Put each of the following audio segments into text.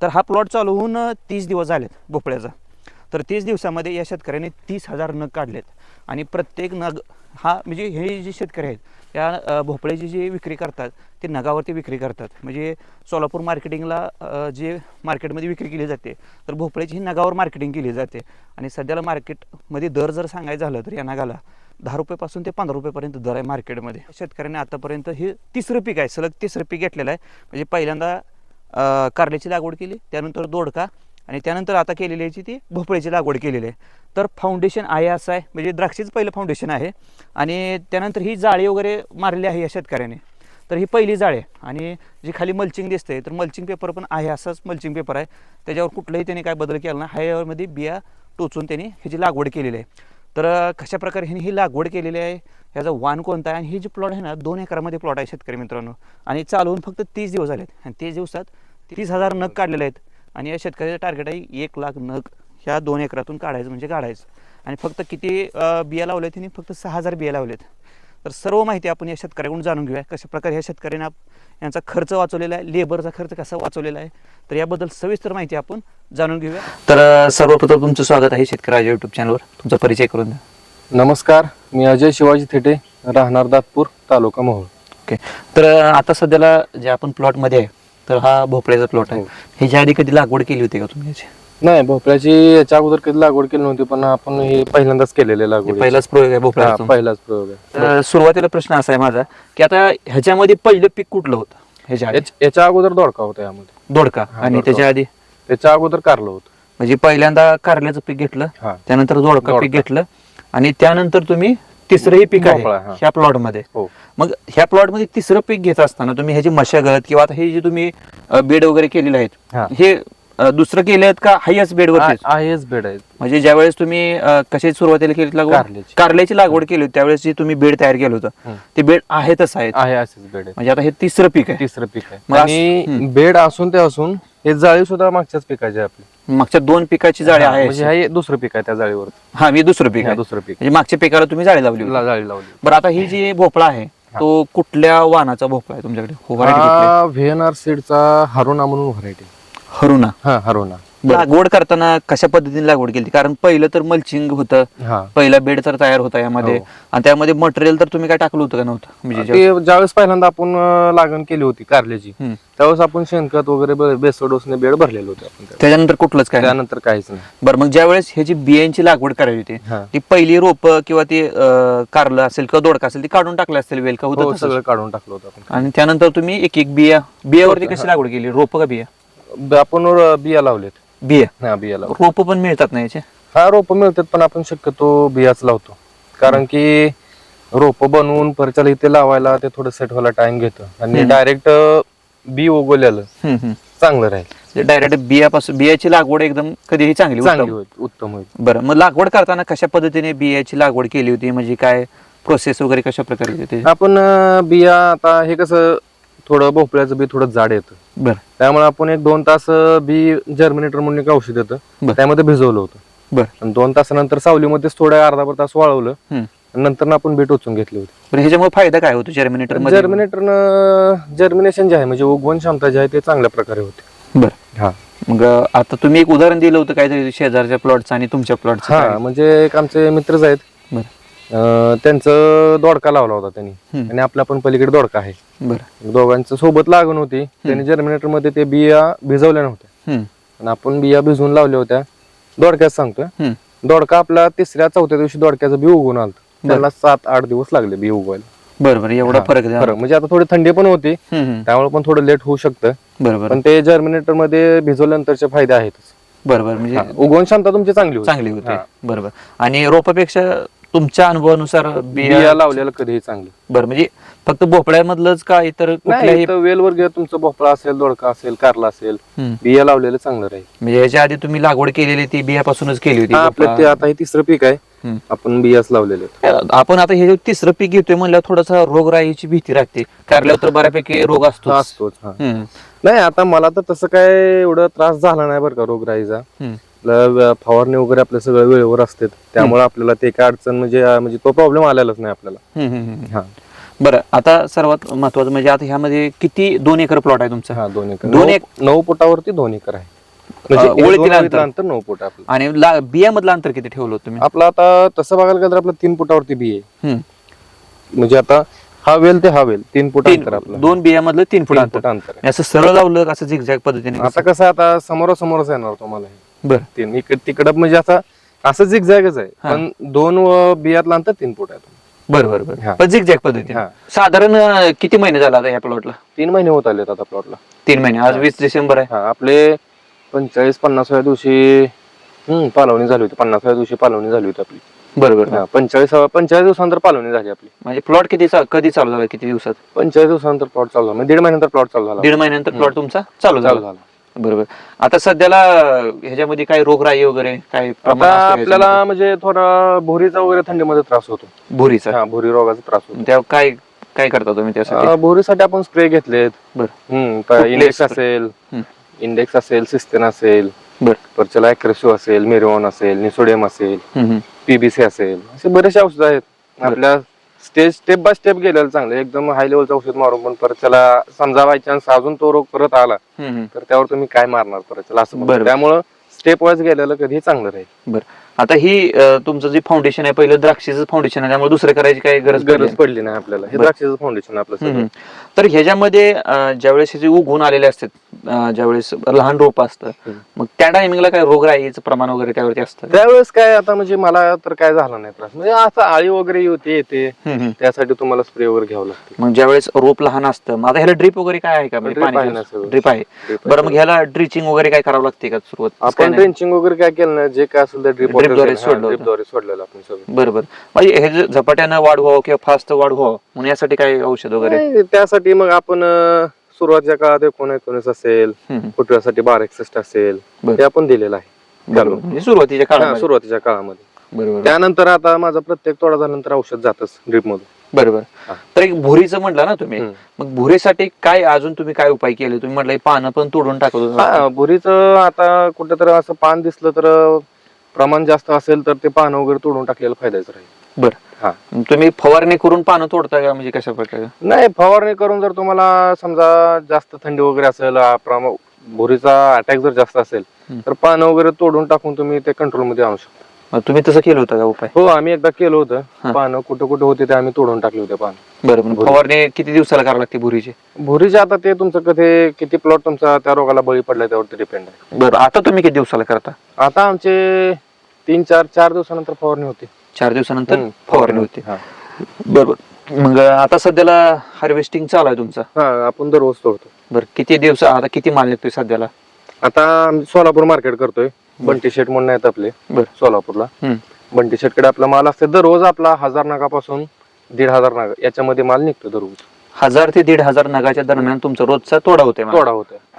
तर हा प्लॉट चालू होऊन 30 दिवस झालेत भोपळ्याचा. तर 30 दिवसामध्ये या शेतकऱ्याने 30,000 नग काढलेत आणि प्रत्येक नग हा म्हणजे हे जे शेतकरी आहेत या भोपळ्याची जी विक्री करतात ते नगावरती विक्री करतात. म्हणजे सोलापूर मार्केटिंगला जे मार्केटमध्ये विक्री केली जाते तर भोपळ्याची ही नगावर मार्केटिंग केली जाते. आणि सध्याला मार्केटमध्ये दर जर सांगायचं झालं तर या नगाला 10 रुपयापासून ते 15 रुपयापर्यंत दर आहे मार्केटमध्ये. शेतकऱ्यांनी आतापर्यंत हे तिसरं पीक आहे, सलग तिसरं पीक घेतलेलं आहे. म्हणजे पहिल्यांदा कारल्याची लागवड केली, त्यानंतर दोडका आणि त्यानंतर आता केलेली याची ती भोपळ्याची लागवड केलेली आहे. तर फाउंडेशन आहे असं आहे, म्हणजे द्राक्षीचं पहिलं फाउंडेशन आहे आणि त्यानंतर ही जाळी वगैरे मारली आहे या शेतकऱ्याने. तर ही पहिली जाळी आहे आणि जी खाली मल्चिंग दिसते तर मल्चिंग पेपर पण आहे, असाच मल्चिंग पेपर आहे. त्याच्यावर कुठलाही त्याने काय बदल केला नाही, हायरमध्ये बिया टोचून त्यांनी ह्याची लागवड केलेली आहे. तर कशा प्रकारे ह्याने ही लागवड केलेली आहे, ह्याचा वाण कोणता आहे आणि ही जी प्लॉट आहे ना 2 एकरामध्ये प्लॉट आहे शेतकरी मित्रांनो. आणि चालवून फक्त 30 दिवस झालेत आणि 30 दिवसात 30,000 नग काढलेले आहेत. आणि या शेतकऱ्याचं टार्गेट आहे 1 लाख नग ह्या 2 एकरातून काढायचं म्हणजे काढायचं. आणि फक्त किती बिया लावले त्यांनी, फक्त 6,000 बिया लावलेत. तर सर्व माहिती आपण या शेतकऱ्याकडून जाणून घेऊया, कशा प्रकारे ह्या शेतकऱ्याने यांचा खर्च वाचवलेला आहे, लेबरचा खर्च कसा वाचवलेला आहे. तर याबद्दल सविस्तर माहिती आपण जाणून घेऊया. तर सर्वप्रथम तुमचं स्वागत आहे शेतकरी राजा यूट्यूब चॅनलवर. तुमचा परिचय करून द्या. नमस्कार, मी अजय शिवाजी थेटे, राहणार दातपूर, तालुका मोहोळ. ओके. तर आता सध्याला जे आपण प्लॉटमध्ये आहे तर हा भोपळ्याचा प्लॉट आहे. ह्याच्या आधी कधी लागवड केली होती का तुम्ही याची? नाही, भोपळ्याची याच्या अगोदर कधी लागवड केली नव्हती, पण आपण हे पहिल्यांदाच केलेले लागवड. पहिलाच प्रयोग आहे भोपळ्याचा? पहिलाच प्रयोग आहे. तर सुरुवातीला प्रश्न असा आहे माझा की आता ह्याच्यामध्ये पहिलं पीक कुठलं होतं ह्याच्या? याच्या अगोदर दोडका होता यामध्ये. दोडका. आणि त्याच्या आधी? त्याच्या अगोदर कारलं होतं. म्हणजे पहिल्यांदा कारल्याचं पीक घेतलं, त्यानंतर दोडका पीक घेतलं आणि त्यानंतर तुम्ही तिसरंही पीक आहे ह्या प्लॉट मध्ये. मग ह्या प्लॉट मध्ये तिसरं पीक घेत असताना तुम्ही ह्याची मशागत किंवा आता हे जे तुम्ही बेड वगैरे केलेले आहेत हे दुसरं केले आहेत का हायच बेड वरती? आहेच बेड आहेत. म्हणजे ज्यावेळेस तुम्ही कशाची सुरुवातीला केली लागवड? कारल्याची लागवड केली होती त्यावेळेस जे तुम्ही बेड तयार केलं होतं ते बेड आहेतच आहे? आहे, असेच बेड आहे. म्हणजे आता हे तिसरं पीक आहे? तिसरं पीक आहे. आणि बेड असून ते असून हे जाळी सुद्धा मागच्याच पिकाची आपली. मागच्या 2 पिकाची जाळी आहे? म्हणजे हे दुसरं पीक आहे त्या जाळीवर. हा, मी दुसरं पीक आहे. दुसरं पीक म्हणजे मागच्या पिकाला तुम्ही जाळी लावली? जाळी लावली. बरं, आता ही जी भोपळा आहे तो कुठल्या वाहनाचा भोपळा आहे तुमच्याकडे? व्हीएनआर सीडचा हरुणा म्हणून व्हरायटी. हरुणा? हा, हरुणा. लागवड करताना कशा पद्धतीने लागवड केली? कारण पहिलं तर मल्चिंग होतं, पहिला बेड तर तयार होता यामध्ये आणि त्यामध्ये मटेरियल तर तुम्ही काय टाकलं होतं का नव्हतं? म्हणजे ज्यावेळेस पहिल्यांदा आपण लागण केली होती कारल्याची त्यावेळेस आपण शेणखत वगैरे बेसोडोसने बेड भरलेलं होतं आपण. त्याच्यानंतर कुठलंच काय? त्यानंतर काहीच नाही. बरं, मग ज्यावेळेस ह्याची बियांची लागवड करायची होती ती पहिली रोप किंवा ती कारलं असेल किंवा दोडका असेल ती काढून टाकलं असेल वेल का? होतं सगळं काढून टाकलं होतं आपण. आणि त्यानंतर तुम्ही एक एक बियावरती कशी लागवड केली? रोप का बिया? आपण बिया लावलेत. बिया? बिया लावतो. रोप पण मिळतात ना याचे? हा, रोप मिळतात, पण आपण शक्यतो बियाच लावतो. कारण की रोप बनवून परच्याला इथे लावायला ते थोडं सेट व्हायला टाइम घेतं आणि डायरेक्ट बी उगवलेलं चांगलं राहील. डायरेक्ट बियाची लागवड एकदम कधीही चांगली होईल, उत्तम होईल. बरं, मग लागवड करताना कशा पद्धतीने बियाची लागवड केली होती? म्हणजे काय प्रोसेस वगैरे कशा प्रकारे होती? आपण बिया, आता हे कसं थोडं भोपळ्याचं बी थोडं जाड येतं. बरं. त्यामुळे आपण 1-2 तास बी जर्मिनेटर म्हणून एक औषध येतं त्यामध्ये भिजवलं होतं. बरं. 2 तासानंतर सावलीमध्येच थोडं अर्धा तास वाळवलं, नंतर आपण बी टोचून घेतली होती. ह्याच्यामुळे फायदा काय होतो जर्मिनेटरनं? जर्मिनेशन जे आहे म्हणजे उगवण क्षमता जी आहे ते चांगल्या प्रकारे होते. बरं. हा, मग आता तुम्ही एक उदाहरण दिलं होतं काहीतरी शेजारच्या प्लॉटचं आणि तुमच्या प्लॉटचं? हा, म्हणजे एक आमचे मित्रच आहेत, त्यांचं दोडका लावला होता त्यांनी आणि आपल्या पण पलीकडे दोडका आहे. बरं. दोघांचं सोबत लागण होती. त्यांनी जर्मिनेटर मध्ये ते बिया भिजवल्या नव्हत्या आणि आपण बिया भिजवून लावल्या होत्या. दोडक्याच सांगतोय, दोडका आपला 3-4 दिवशी दोडक्याचं बी उगवून आलं. त्याला 7-8 दिवस लागले बी उगवायला. बरोबर. एवढा फरक म्हणजे आता थोडी थंडी पण होती त्यामुळे पण थोडं लेट होऊ शकतं. बरोबर. पण ते जर्मिनेटर मध्ये भिजवल्यानंतरचे फायदे आहेतच. बरोबर. म्हणजे उगवण क्षमता तुमची चांगली होती. बरोबर. आणि रोपापेक्षा तुमच्या अनुभवानुसार बिया लावलेलं कधीही चांगलं? बरं, म्हणजे फक्त भोपळ्यामधलंच का इतर कुठल्याही? वेलवर घ्या, तुमचं भोपळा असेल, दोडका असेल, कारला असेल, बिया लावलेलं चांगलं राहील. म्हणजे याच्या आधी तुम्ही लागवड केलेली ती बियापासूनच केली होती? आपलं ते आता हे तिसरं पीक आहे, आपण बियाच लावलेले. आपण आता हे तिसरं पीक घेतोय म्हणलं थोडासा रोगराईची भीती राहते. कारल्यावर तर बऱ्यापैकी रोग असतोच. नाही, आता मला तर तसं काय एवढा त्रास झाला नाही बरं का रोगराईचा. फवारणी वगैरे आपल्या सगळं वेळेवर असते त्यामुळे आपल्याला ते काय अडचण म्हणजे तो प्रॉब्लेम आलेलाच नाही आपल्याला. बरं, आता सर्वात महत्वाचं म्हणजे आता ह्यामध्ये किती 2 एकर प्लॉट आहे तुमचा? हा 2 एकर. 9 फुटावरती 2 एकर आहे. ओळीतील ओळीतील अंतर. अंतर 9 फूट आहे आपलं. आणि बियामधलं अंतर किती ठेवलं होतं तुम्ही? आपलं आता तसं बघायला गेलं तर आपलं 3 फुटावरती बी आहे. हम्म. म्हणजे आता हा वेल ते हा वेल 3 फूट अंतर आपलं. 2 बियामधलं 3 फूट 3 अंतर. फूट अंतर आहे. असं सरळ लावलं का असं झिगझॅग पद्धतीने? आता कसं आता समोरासमोरच येणार तुम्हाला हे. बरं. 3 तिकडं म्हणजे असं झिगझॅगच आहे. पण 2 बियातलं अंतर 3 फूट आहे. बरं. हा. पण झिगझॅग पद्धतीने. हा. साधारण किती महिने झाला आता या प्लॉटला? 3 महिने होत आलेत आता प्लॉटला. 3 महिने. आज 20 डिसेंबर आहे. हा आपले 45-50व्या दिवशी पालवणी झाली होती. 50व्या दिवशी पालवणी झाली होती आपली. बरोबर. 45 दिवसानंतर पालवणी झाली आपली. म्हणजे प्लॉट कधी चालू झाला? किती दिवसात? 45 दिवसानंतर प्लॉट चालू झाला. म्हणजे 1.5 महिन्यानंतर प्लॉट चालू झाला. 1.5 महिन्यानंतर प्लॉट तुमचा चालू झाला. झाला. बरोबर. आता सध्याला ह्याच्यामध्ये काय रोगराई वगैरे काय आता प्रमाण असतं आपल्याला म्हणजे थोडा भुरीचा वगैरे थंडीमध्ये त्रास होतो. भुरीचा? हा भुरी रोगाचा त्रास होतो. त्या काय करता तुम्ही त्यासाठी? भुरीसाठी आपण स्प्रे घेतलेत. बरं. इंडेक्स असेल सिस्टेन असेल, परचला ऍग्रेसिव्ह असेल, मेरिओन असेल, निसोडियम असेल, पीबीसी असेल, असे बरेचसे औषध आहेत. आपल्या स्टेप बाय स्टेप गेलेलं चांगलं. एकदम हाय लेवलचं औषध मारून पण परत त्याला समजा बाय चान्स अजून तो रोग परत आला तर त्यावर तुम्ही काय मारणार परत त्याला असं. त्यामुळं स्टेप वाईज गेलेलं कधी चांगलं राहील. बरं. आता ही तुमचं जे फाउंडेशन आहे पहिलं द्राक्षीचं फाउंडेशन आहे, त्यामुळे दुसरं करायची काही गरज पडली नाही आपल्याला. हे द्राक्षाचं फाउंडेशन आपलं सगळं. तर ह्याच्यामध्ये ज्यावेळेस जे उगवून आलेले असतात, ज्यावेळेस लहान रोप असतं, मग त्या टायमिंगला काय रोगराईचं प्रमाण वगैरे त्यावरती असतं? त्यावेळेस काय आता म्हणजे मला तर काय झालं नाही त्रास. म्हणजे असं आळी वगैरे येते त्यासाठी तुम्हाला स्प्रे वगैरे घ्यावं लागतं. मग ज्यावेळेस रोप लहान असतं, मग आता ह्याला ड्रिप वगैरे काय आहे का? ड्रिप आहे. बरं, मग ह्याला ड्रिचिंग वगैरे काय करावं लागते का सुरुवात? आपण ड्रिंचिंग वगैरे काय केलं नाही. जे काय असेल ड्रिपद्वारे सोडलेलं आपण सगळं. बरोबर. म्हणजे हे झपाट्यानं वाढ व्हावं किंवा फास्ट वाढ व्हावं म्हणून यासाठी काय औषध वगैरे? त्यासाठी मग आपण सुरुवातीच्या काळात 19 असेल, फुटव्यासाठी 1261 असेल, ते आपण दिलेलं आहे. म्हणजे सुरुवातीच्या काळामध्ये. बरोबर. त्यानंतर आता माझा प्रत्येक तोडा झाल्यानंतर औषध जातच ड्रिप मधून. बरोबर. तर एक भुरीचं म्हटलं ना तुम्ही, मग भुरीसाठी काय अजून तुम्ही काय उपाय केले? तुम्ही म्हटलं पानं पण तोडून टाकतो. भुरीचं आता कुठेतरी असं पान दिसलं तर प्रमाण जास्त असेल तर ते पानं वगैरे तोडून टाकलेलं फायद्याचं राहील. बरं. हा, तुम्ही फवारणी करून पानं तोडता का? म्हणजे कशा प्रकारे? नाही, फवारणी करून जर तुम्हाला समजा जास्त थंडी वगैरे असेल, भुरीचा अटॅक जर जास्त असेल तर पानं वगैरे तोडून टाकून तुम्ही ते कंट्रोल मध्ये आणू शकता. तुम्ही तसं केलं होतं का उपाय? हो, आम्ही एकदा केलं होतं. पानं कुठे कुठे होते ते आम्ही तोडून टाकले होते पानं. बरं. फवारणी किती दिवसाला करावं लागते भुरीची? भुरीचे आता ते तुमचं किती प्लॉट तुमचा त्या रोगाला बळी पडलाय त्यावरती डिपेंड आहे. बरं. आता तुम्ही किती दिवसाला करता? आता आमचे 4 दिवसानंतर फवारणी होती. 4 दिवसानंतर फवारणी होती. बरोबर. मग आता सध्याला हार्वेस्टिंग चालू आहे तुमचा? हा, आपण दररोज तोडतो. बरं. किती दिवस आता किती माल निघतोय सध्याला? आता आम्ही सोलापूर मार्केट करतोय. बंटी शेट म्हणून आहेत आपले सोलापूरला. बंटी शेट कडे आपला माल असते दररोज. आपला 1000 नगापासून 1500 नग याच्यामध्ये माल निघतो दररोज. 1000 ते 1500 नगाच्या दरम्यान तुमचा रोजचा तोडा होतोय?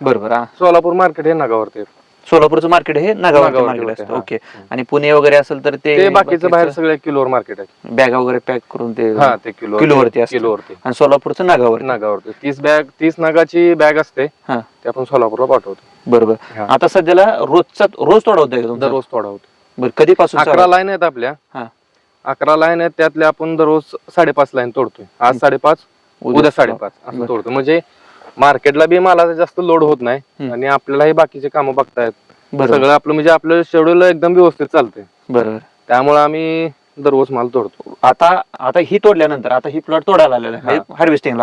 बरोबर. सोलापूर मार्केट हे नगावरती. सोलापूरचं मार्केट हे नगावरती मार्केट असतं. ओके. आणि पुणे वगैरे असेल तर ते बाकीचं बाहेर सगळे किलोवर मार्केट आहे. बॅग वगैरे पॅक करून ते किलोवरती असतं. आणि सोलापूरचं नगावरती 30 नगाची बॅग असते. ते आपण सोलापूरला पाठवतो. बरोबर. आता सध्याला रोज तोडा होतोय? दररोज तोडा होतो. बरं. कधीपासून? 11 लाईन आहेत आपल्या. 11 लाईन आहेत, त्यातल्या आपण दररोज 5.5 लाईन तोडतोय. आज 5.5, उद्या 5.5 असं तोडतो. म्हणजे मार्केटला बी मालाचा जास्त लोड होत नाही आणि आपल्यालाही बाकीचे कामं बघतायत. सगळं आपलं म्हणजे आपलं शेड्यूल एकदम व्यवस्थित चालतंय. बरोबर. त्यामुळे आम्ही दररोज माल तोडतो. आता ही तोडल्यानंतर आता ही प्लॉट तोडायला आलेला आहे, हार्वेस्टिंग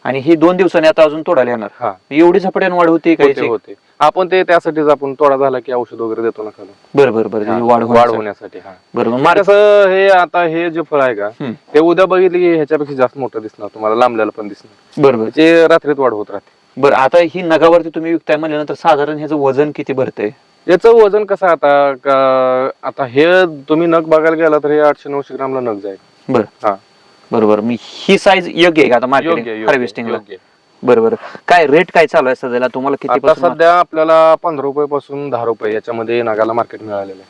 आणि ही 2 दिवसांनी आता अजून तोडायला येणार. एवढी झपाट्याने वाढ होते? होते. आपण त्यासाठीच आपण तोडा झाला की औषध वगैरे देतो ना खाली. बरोबर. वाढ होण्यासाठी. बरोबर. कसं हे जे फळ आहे का, ते उद्या बघितलं की ह्याच्यापेक्षा जास्त मोठं दिसणार तुम्हाला, लांबल्याला पण दिसणार. बरोबर. ते रात्रीत वाढ होत राहते. बरं. आता ही नगावरती तुम्ही विकताय म्हणल्यानंतर साधारण ह्याचं वजन किती भरतंय? याचं वजन कसं आता हे तुम्ही नग बघायला गेला तर हे 800-900 ग्रामला नग जाईल. बरं. बरोबर. मी ही साईज योग्य आहे का आता मार्केट हार्वेस्टिंगला? बरोबर. काय रेट काय चालू आहे सध्याला? तुम्हाला किती? सध्या आपल्याला 15 रुपये पासून 10 रुपये याच्यामध्ये नागाला मार्केट मिळालेलं आहे.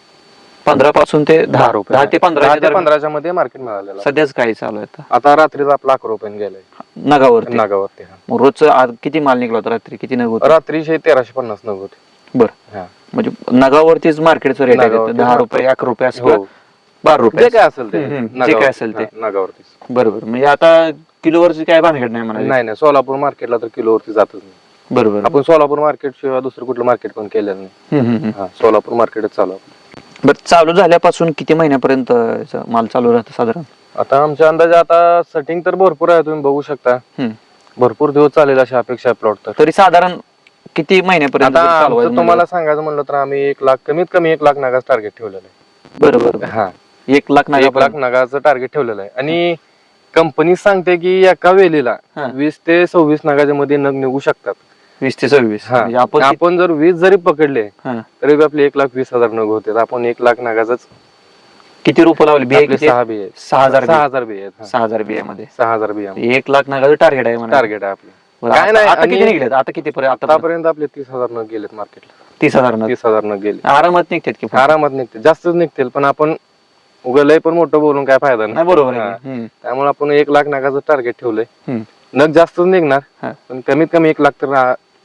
15 पासून ते 10 रुपये, 10 ते 15 मध्ये मार्केट मिळालेलं. सध्याच काय चालू आहे आता रात्रीचा आपला 11 रुपयाने गेलाय नगावरती. रोज किती माल निघला होता रात्री? किती नग होते? रात्री 1350 नग होते. बरं. म्हणजे नगावरतीच मार्केटचं रेट आहे 10 रुपये, 11 रुपये असं, 12 रुपये जे काय असेल ते नगावरतीच. नगावरतीच. बरोबर. म्हणजे आता किलोवरची काय भानगड नाही म्हणायचं. नाही सोलापूर मार्केटला तर किलोवरती जातच नाही. बरोबर. आपण सोलापूर मार्केट शिवाय दुसरं कुठलं मार्केट पण केलेलं नाही. हा, सोलापूर मार्केटच चालू आहे. बरं, चालू झाल्यापासून किती महिन्यापर्यंत याचा माल चालू राहतो साधारण? आता आमच्या अंदाजे आता सेटिंग तर भरपूर आहे, तुम्ही बघू शकता. भरपूर दिवस चालेल अशी अपेक्षा आहे प्लॉट तर. तरी साधारण किती महिन्यापर्यंत आता चालू आहे आमचं तुम्हाला सांगायचं म्हणलं तर आम्ही 1 लाख कमीत कमी 1 लाख नागाचं टार्गेट ठेवलेलं आहे. बरोबर. हा, 1 लाख 1 लाख नागाचं टार्गेट ठेवलेलं आहे. आणि कंपनी सांगते की एका वेळेला 20 ते 26 नागाच्या मध्ये नग निघू शकतात. 20 ते 26. म्हणजे आपण जर 20 जरी पकडले तरी आपले 1,20,000 नग होते. आपण 1 लाख नागाच किती रुपये लावले? बिया किती? 6 बिया 6,000 बिया आहेत. 6,000 बियामध्ये 6,000 बिया 1 लाख नागाचं टार्गेट आहे म्हणा. टार्गेट आहे आपलं. काय नाही, आता किती निघलेत? आता किती पर्यंत? आतापर्यंत आपले 30,000 नग गेलेत मार्केटला. 30,000 नग. 30,000 नग गेले. आरामात निघतात की? आरामात निघतील, जास्तच निघतील. पण आपण उगलय पण मोठं बोलून काय फायदा नाही. बरोबर आहे. त्यामुळे आपण 1 लाख नागाचं टार्गेट ठेवलंय. नग जास्तच निघणार, पण कमीत कमी 1 लाख तर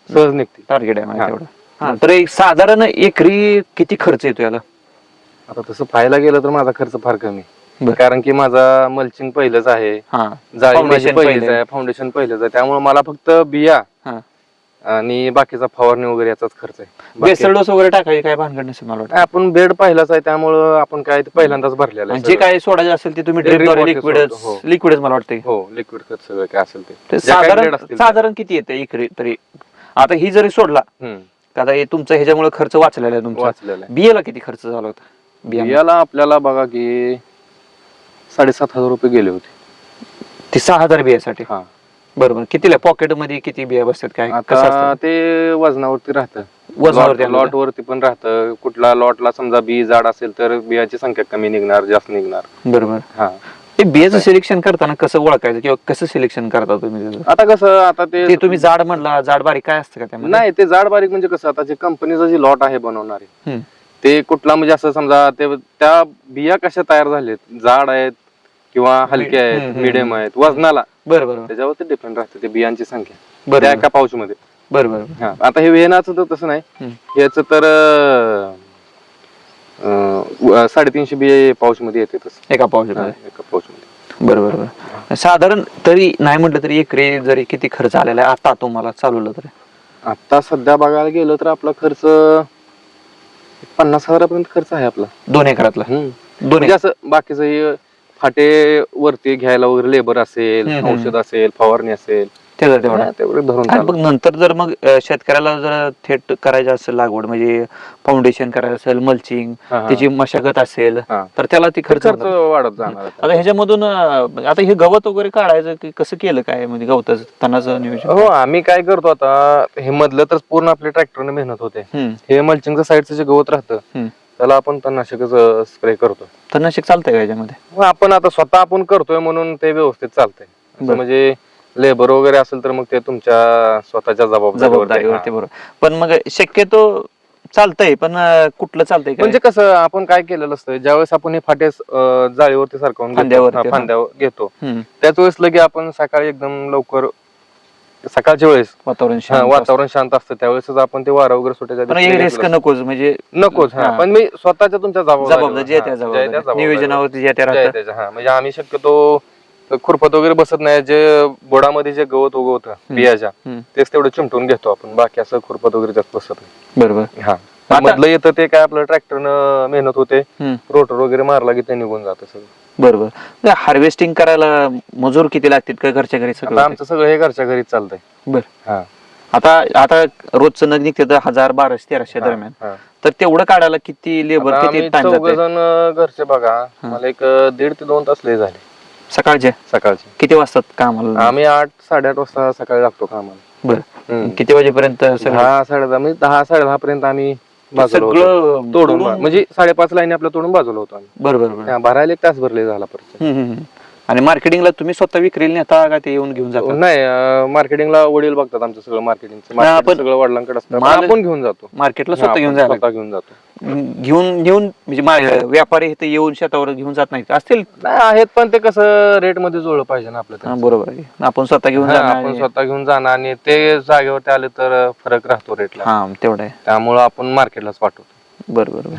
सहज निघतील. टार्गेट आहे म्हणजे तेवढं. तर एक साधारण एकरी किती खर्च येतो याला? आता तसं पाहायला गेलं तर माझा खर्च फार कमी, कारण की माझा मल्चिंग पहिलंच आहे, जाळी माझी पहिलीच आहे, फाउंडेशन पहिलंच आहे. त्यामुळे मला फक्त बिया आणि बाकीचा फवारणी वगैरे याचाच खर्च आहे. बेसल डोस वगैरे टाकायची काय भानगड नसेल मला वाटतं. आपण बेड पहिलाच आहे, त्यामुळं आपण काय पहिल्यांदाच भरलेलं आहे. जे काय सोडायचं असेल ते तुम्ही ड्रिपद्वारे लिक्विडच मला वाटतं. हो, लिक्विड खत सगळं काय असेल ते. साधारण किती येतं एकरी तरी? आता ही जरी सोडला आता हे तुमचा ह्याच्यामुळे खर्च वाचलेला आहे तुमचा. बियाला किती खर्च झाला होता? बियाला आपल्याला बघा की 7,500 रुपये गेले होते. ते 6,000 बियासाठी? बरोबर. कितीला पॉकेट मध्ये किती बिया बसतात काय? आता ते वजनावरती राहतं, लॉट वरती पण राहतं. कुठला लॉटला समजा बी जाड असेल तर बियाची संख्या कमी निघणार, जास्त निघणार. बरोबर. हा, ते बियाचं सिलेक्शन करताना कसं ओळखायचं किंवा कसं सिलेक्शन करता तुम्ही? आता कसं, आता ते तुम्ही जाड म्हणला, जाड बारीक काय असतं का त्यामध्ये? नाही, ते जाड बारीक म्हणजे कसं, आता जे कंपनीचं जे लॉट आहे बनवणारे ते कुठला म्हणजे असं समजा ते त्या बिया कशा तयार झालेत, जाड आहेत किंवा हलके आहेत, मिडियम आहेत, वजनाला बरोबर त्याच्यावरती डिपेंड राहते ते बियांची संख्या त्या एका पाऊच मध्ये. बरोबर. आता हे वेनाचं तर तसं नाही, याच तर 350 बिये पाऊच मध्ये येते तसं एका पाऊच मध्ये. एका पाऊच मध्ये. बरोबर. साधारण तरी नाही म्हटलं तरी एकरी जरी किती खर्च आलेला आहे आता तुम्हाला चालवलं तरी? आता सध्या बघायला गेलं तर आपला खर्च 50,000 पर्यंत खर्च आहे आपला 2 एकरातला. म्हणजे असं बाकीचं फाटे वरती घ्यायला वगैरे लेबर असेल, औषध असेल, फवारणी असेल, तेवढं धरून. मग नंतर जर मग शेतकऱ्याला जर थेट करायचं असेल लागवड, म्हणजे फाउंडेशन करायचं असेल, मल्चिंग, त्याची मशागत असेल तर त्याला ती खर्च वाढत जाणार. आता ह्याच्यामधून आता हे गवत वगैरे काढायचं की कसं केलं काय, म्हणजे गवताचं तणाचं नियोजन? हो, आम्ही काय करतो आता, हे मधलं तर पूर्ण आपल्या ट्रॅक्टरने मेहनत होते. हे मल्चिंगचं साईडचं जे गवत राहतं त्याला आपण तणनाशकच स्प्रे करतो. तणनाशक चालतंय का याच्यामध्ये? आपण आता स्वतः आपण करतोय म्हणून ते व्यवस्थित चालतंय. म्हणजे लेबर वगैरे असेल तर मग ते तुमच्या स्वतःच्या जबाबदारीवरती. बरोबर. पण मग शक्यतो चालतंय, पण कुठलं चालतंय म्हणजे कसं, आपण काय केलेलं असतं, ज्यावेळेस आपण हे फाटे जाळीवरती सारखं फांद्यावर घेतो त्याच वेळेस लगे आपण सकाळी एकदम लवकर, सकाळच्या वेळेस वातावरण शांत असतं त्यावेळेस आपण ते वारा वगैरे सुटायचं रिस्क नकोच, म्हणजे नकोच. पण मी स्वतःच्या तुमच्या जबाबदारी नियोजनावरती म्हणजे आम्ही शक्यतो खुरपत वगैरे बसत नाही. जे बोडामध्ये जे गवत उगवतं बियाच्या तेच तेवढं चिमटून घेतो आपण, बाकी असं खुरपत वगैरे जास्त बसत नाही. बरोबर. मधलं येतं ते काय आपलं ट्रॅक्टरनं मेहनत होते, रोटर वगैरे मारला की ते निघून जातं सगळं. बरोबर. हार्वेस्टिंग करायला मजूर किती लागतील काय घरच्या घरी? सगळं आमचं सगळं हे घरच्या घरीच चालतंय. बरं. आता रोजचं नग निघते 1,000, 1,200, 1,300 दरम्यान, तर तेवढं काढायला किती लेबर, किती टाइम जातो? जण घरचे बघा, मला एक 1.5 ते 2 तास लय झाले. सकाळचे किती वाजतात कामाला? आम्ही 8, 8:30 वाजता सकाळी लागतो कामाला. बरं. किती वाजेपर्यंत? 10, 10:30 म्हणजे 10, 10:30 पर्यंत आम्ही सगळं तोडून, म्हणजे 5.5 लाईन आपलं तोडून बाजूला होतो आम्ही. बरोबर. भरायला 1 तास भरले झाला परत. आणि मार्केटिंगला तुम्ही स्वतः विक्रीला नेता का ते येऊन घेऊन जाता? नाही, मार्केटिंगला वडील बघतात आमचं सगळं. मार्केटिंगचं सगळं वडिलांकडे असतं, आपण घेऊन जातो मार्केटला. स्वतः घेऊन जातो. घेऊन म्हणजे व्यापारी इथे येऊन शेतावर घेऊन जात नाही असतील? नाही, आहेत, पण ते कसं रेट मध्ये जुळलं पाहिजे ना आपलं. बरोबर आहे. आपण स्वतः घेऊन जाणार आणि ते जागेवरती आले तर फरक राहतो रेटला. तेवढा आहे. त्यामुळे आपण मार्केटलाच पाठवतो. बरोबर.